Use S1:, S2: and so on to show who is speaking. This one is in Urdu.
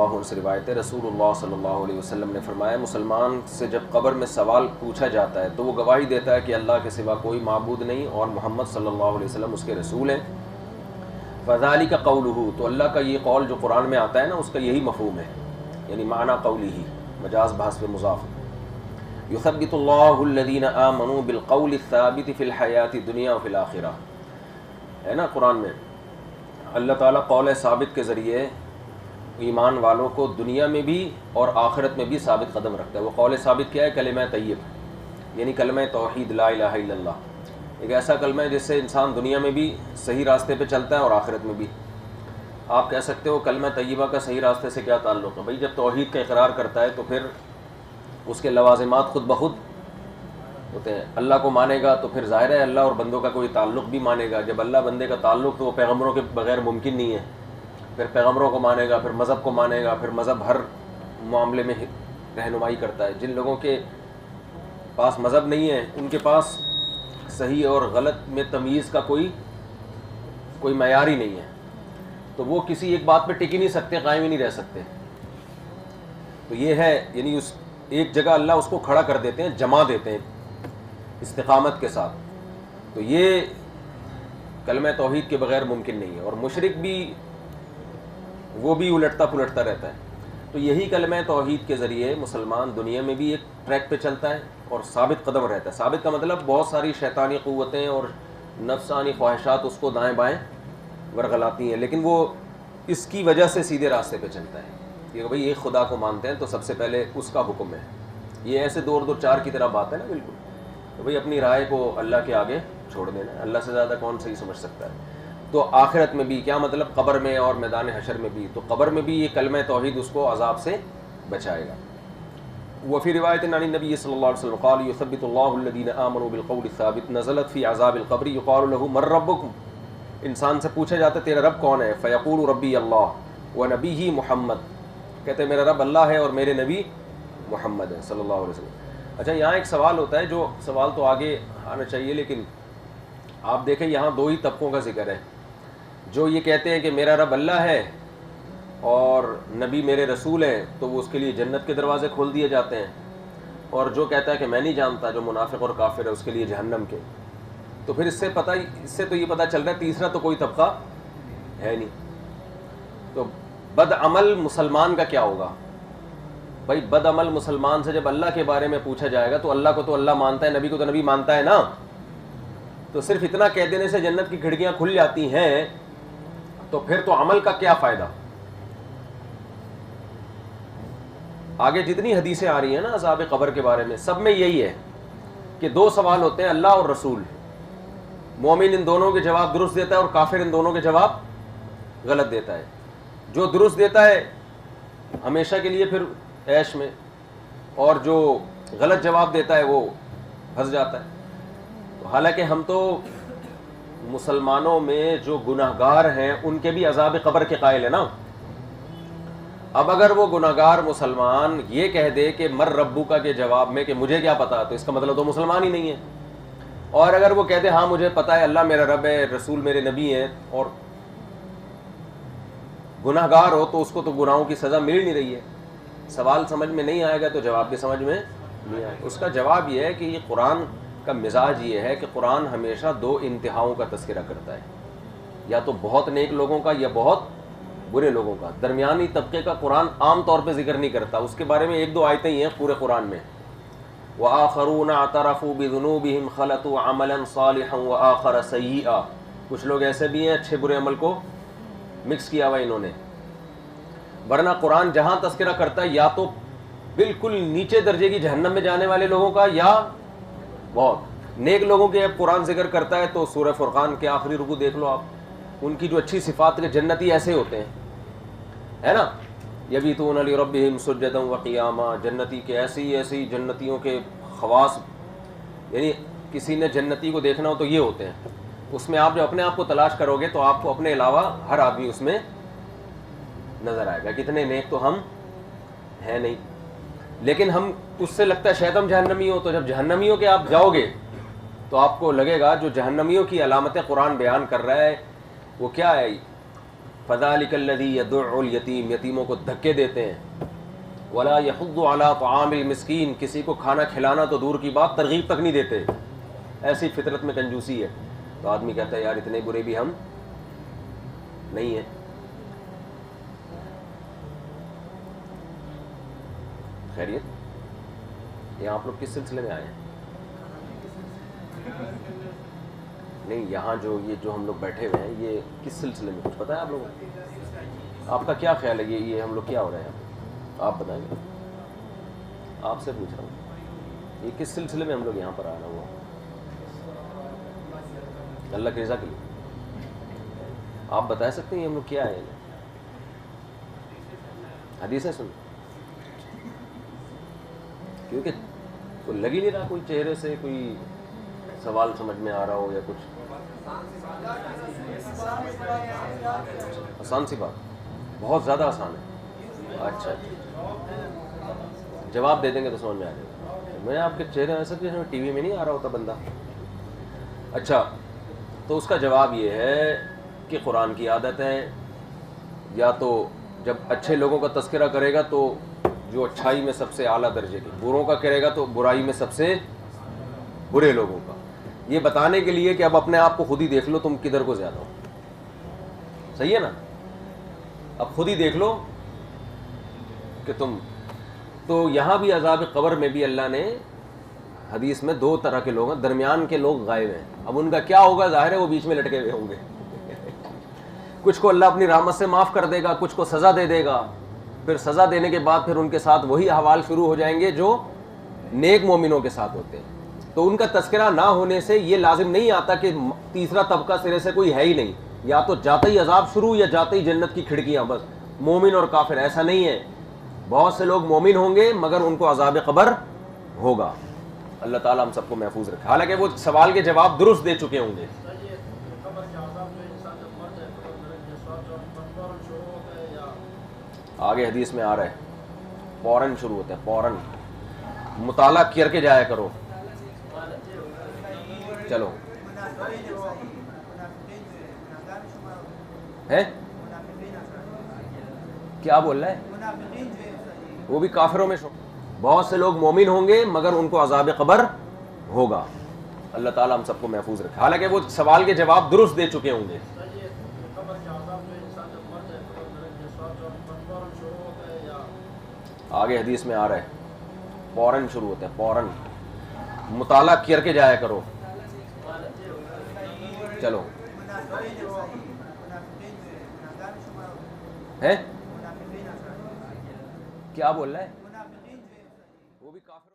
S1: عنہ سے روایت ہے، رسول اللہ صلی اللہ علیہ وسلم نے فرمایا مسلمان سے جب قبر میں سوال پوچھا جاتا ہے تو وہ گواہی دیتا ہے کہ اللہ کے سوا کوئی معبود نہیں اور محمد صلی اللہ علیہ وسلم اس کے رسول ہیں، فذالک قولہ، تو اللہ کا یہ قول جو قرآن میں آتا ہے نا اس کا یہی مفہوم ہے، یعنی معنی قولی ہی، مجاز بحث پہ مضاف، یثبت اللہ الذین آمنوا بالقول الثابت فی الحیات الدنیا وفی الآخرہ، ہے نا قرآن میں اللہ تعالیٰ قول ثابت کے ذریعے ایمان والوں کو دنیا میں بھی اور آخرت میں بھی ثابت قدم رکھتا ہے۔ وہ قول ثابت کیا ہے؟ کلمہ طیب، یعنی کلمہ توحید لا الہ الا اللہ، ایک ایسا کلمہ ہے جس سے انسان دنیا میں بھی صحیح راستے پہ چلتا ہے اور آخرت میں بھی۔ آپ کہہ سکتے ہو کلمہ طیبہ کا صحیح راستے سے کیا تعلق ہے؟ بھائی جب توحید کا اقرار کرتا ہے تو پھر اس کے لوازمات خود بخود ہوتے ہیں، اللہ کو مانے گا تو پھر ظاہر ہے اللہ اور بندوں کا کوئی تعلق بھی مانے گا، جب اللہ بندے کا تعلق تو وہ پیغمبروں کے بغیر ممکن نہیں ہے، پھر پیغمبروں کو مانے گا، پھر مذہب کو مانے گا، پھر مذہب ہر معاملے میں رہنمائی کرتا ہے۔ جن لوگوں کے پاس مذہب نہیں ہے ان کے پاس صحیح اور غلط میں تمیز کا کوئی معیار ہی نہیں ہے، تو وہ کسی ایک بات پہ ٹک ہی نہیں سکتے، قائم ہی نہیں رہ سکتے۔ تو یہ ہے، یعنی اس ایک جگہ اللہ اس کو کھڑا کر دیتے ہیں، جما دیتے ہیں استقامت کے ساتھ، تو یہ کلمہ توحید کے بغیر ممکن نہیں ہے۔ اور مشرک بھی وہ بھی الٹتا پلٹتا رہتا ہے، تو یہی کلمہ توحید کے ذریعے مسلمان دنیا میں بھی ایک ٹریک پہ چلتا ہے اور ثابت قدم رہتا ہے۔ ثابت کا مطلب بہت ساری شیطانی قوتیں اور نفسانی خواہشات اس کو دائیں بائیں ورغلاتی ہیں، لیکن وہ اس کی وجہ سے سیدھے راستے پہ چلتا ہے کہ بھئی ایک خدا کو مانتے ہیں تو سب سے پہلے اس کا حکم ہے۔ یہ ایسے دو اور دو چار کی طرح بات ہے نا، بالکل، تو بھئی اپنی رائے کو اللہ کے آگے چھوڑ دینا ہے، اللہ سے زیادہ کون صحیح سمجھ سکتا ہے۔ تو آخرت میں بھی کیا مطلب، قبر میں اور میدان حشر میں بھی، تو قبر میں بھی یہ کلمہ توحید اس کو عذاب سے بچائے گا۔ وفی روایت عن النبی صلی اللہ علیہ وسلم قال یثبت اللہ الذین آمنوا بالقول الثابت نزلت فی عذاب القبر یقال له من ربکم، انسان سے پوچھا جاتا ہے تیرا رب کون ہے؟ فیقول ربی اللہ ونبیہ محمد، کہتے ہیں میرا رب اللہ ہے اور میرے نبی محمد ہے صلی اللہ علیہ وسلم۔ اچھا یہاں ایک سوال ہوتا ہے، جو سوال تو آگے آنا چاہیے، لیکن آپ دیکھیں یہاں دو ہی طبقوں کا ذکر ہے، جو یہ کہتے ہیں کہ میرا رب اللہ ہے اور نبی میرے رسول ہیں تو وہ اس کے لیے جنت کے دروازے کھول دیے جاتے ہیں، اور جو کہتا ہے کہ میں نہیں جانتا، جو منافق اور کافر ہے، اس کے لیے جہنم کے۔ تو پھر اس سے تو یہ پتہ چل رہا ہے تیسرا تو کوئی طبقہ ہے نہیں۔ تو بد عمل مسلمان کا کیا ہوگا؟ بھائی بد عمل مسلمان سے جب اللہ کے بارے میں پوچھا جائے گا تو اللہ کو تو اللہ مانتا ہے، نبی کو تو نبی مانتا ہے نا، تو صرف اتنا کہہ دینے سے جنت کی کھڑکیاں کھل جاتی ہیں، تو پھر تو عمل کا کیا فائدہ؟ آگے جتنی حدیثیں آ رہی ہیں نا عذاب قبر کے بارے میں، سب میں یہی ہے کہ دو سوال ہوتے ہیں، اللہ اور رسول۔ مومن ان دونوں کے جواب درست دیتا ہے اور کافر ان دونوں کے جواب غلط دیتا ہے۔ جو درست دیتا ہے ہمیشہ کے لیے پھر عیش میں، اور جو غلط جواب دیتا ہے وہ پھنس جاتا ہے۔ حالانکہ ہم تو مسلمانوں میں جو گناہگار ہیں ان کے بھی عذاب قبر کے قائل ہیں نا۔ اب اگر وہ گناہگار مسلمان یہ کہہ دے کہ مر ربو کا کے جواب میں کہ مجھے کیا پتا، تو اس کا مطلب تو مسلمان ہی نہیں ہے۔ اور اگر وہ کہتے ہاں مجھے پتا ہے اللہ میرا رب ہے، رسول میرے نبی ہیں، اور گناہگار ہو تو اس کو تو گناہوں کی سزا مل نہیں رہی ہے۔ سوال سمجھ میں نہیں آئے گا تو جواب بھی سمجھ میں نہیں آئے گا۔ اس کا جواب یہ ہے کہ یہ قرآن کا مزاج یہ ہے کہ قرآن ہمیشہ دو انتہاؤں کا تذکرہ کرتا ہے، یا تو بہت نیک لوگوں کا یا بہت برے لوگوں کا، درمیانی طبقے کا قرآن عام طور پہ ذکر نہیں کرتا۔ اس کے بارے میں ایک دو آیتیں ہی ہیں پورے قرآن میں، وَآخَرُونَ اعْتَرَفُوا بِذُنُوبِهِمْ خَلَطُوا عَمَلًا صَالِحًا وَآخَرَ سَيِّئًا، کچھ لوگ ایسے بھی ہیں اچھے برے عمل کو مکس کیا ہوا انہوں نے۔ ورنہ قرآن جہاں تذکرہ کرتا ہے یا تو بالکل نیچے درجے کی جہنم میں جانے والے لوگوں کا یا بہت نیک لوگوں کے۔ اب قرآن ذکر کرتا ہے تو سورہ فرقان کے آخری رکوع دیکھ لو آپ، ان کی جو اچھی صفات کے جنتی ایسے ہوتے ہیں، ہے نا، یبیتون لربہم سجدا وقیاما، جنتی کے ایسی جنتیوں کے خواص، یعنی کسی نے جنتی کو دیکھنا ہو تو یہ ہوتے ہیں۔ اس میں آپ جب اپنے آپ کو تلاش کرو گے تو آپ کو اپنے علاوہ ہر آدمی اس میں نظر آئے گا، کتنے نیک تو ہم ہیں نہیں، لیکن ہم اس سے لگتا ہے شاید ہم جہنمی ہو، تو جب جہنمیوں کے آپ جاؤ گے تو آپ کو لگے گا جو جہنمیوں کی علامتیں قرآن بیان کر رہا ہے وہ کیا ہے، فذلک الذی یدع الیتیم، یتیموں کو دھکے دیتے ہیں، ولا یحض علی طعام المسکین، کسی کو کھانا کھلانا تو دور کی بات ترغیب تک نہیں دیتے، ایسی فطرت میں کنجوسی ہے. تو آدمی کہتا ہے یار اتنے برے بھی ہم نہیں ہیں. خیریت؟ یہاں آپ لوگ کس سلسلے میں آئے ہیں؟ نہیں، یہاں جو ہم لوگ بیٹھے ہوئے ہیں یہ کس سلسلے میں، کچھ پتہ ہے آپ لوگوں کو؟ آپ کا کیا خیال ہے یہ ہم لوگ کیا ہو رہے ہیں؟ آپ بتائیں گے. آپ سے پوچھ رہا ہوں یہ کس سلسلے میں ہم لوگ یہاں پر آنا ہوا؟ اللہ کی رضا کے لیے آپ بتا سکتے ہیں یہ ہم لوگ کیا ہے؟ حدیثیں سن، کیونکہ کوئی لگ ہی نہیں رہا کوئی چہرے سے کوئی سوال سمجھ میں آ رہا ہو یا کچھ. آسان سی بات، بہت زیادہ آسان ہے. اچھا جواب دے دیں گے تو سمجھ میں آ جائے گا. میں آپ کے چہرے ایسا کہ ٹی وی میں نہیں آ رہا ہوتا بندہ. اچھا تو اس کا جواب یہ ہے کہ قرآن کی عادت ہے، یا تو جب اچھے لوگوں کا تذکرہ کرے گا تو جو اچھائی میں سب سے اعلیٰ درجے کی، بروں کا کرے گا تو برائی میں سب سے برے لوگوں کا، یہ بتانے کے لیے کہ اب اپنے آپ کو خود ہی دیکھ لو تم کدھر کو زیادہ ہو. صحیح ہے نا؟ اب خود ہی دیکھ لو کہ تم. تو یہاں بھی عذاب قبر میں بھی اللہ نے حدیث میں دو طرح کے لوگ ہیں، درمیان کے لوگ غائب ہیں. اب ان کا کیا ہوگا ظاہر ہے وہ بیچ میں لٹکے ہوئے ہوں گے. کچھ کو اللہ اپنی رحمت سے معاف کر دے گا، کچھ کو سزا دے دے گا. پھر سزا دینے کے بعد پھر ان کے ساتھ وہی احوال شروع ہو جائیں گے جو نیک مومنوں کے ساتھ ہوتے ہیں. تو ان کا تذکرہ نہ ہونے سے یہ لازم نہیں آتا کہ تیسرا طبقہ سرے سے کوئی ہے ہی نہیں، یا تو جاتے ہی عذاب شروع یا جاتے ہی جنت کی کھڑکیاں. بس مومن اور کافر ایسا نہیں ہے. بہت سے لوگ مومن ہوں گے مگر ان کو عذاب قبر ہوگا. اللہ تعالیٰ ہم سب کو محفوظ رکھے. حالانکہ وہ سوال کے جواب درست دے چکے ہوں گے. آگے حدیث میں آ رہا ہے فوراً شروع ہوتا ہے، فوراً. مطالعہ کر کے جایا کرو. چلو ہے کیا بول رہا ہے؟ وہ بھی کافروں میں بہت سے لوگ مومن ہوں گے مگر ان کو عذاب قبر ہوگا. اللہ تعالیٰ ہم سب کو محفوظ رکھے. حالانکہ وہ سوال کے جواب درست دے چکے ہوں گے. آگے حدیث میں آ رہا ہے فوراً شروع ہوتا ہے، فوراً. مطالعہ کر کے جایا کرو. چلو ہے کیا بول رہا ہے؟ وہ بھی کافر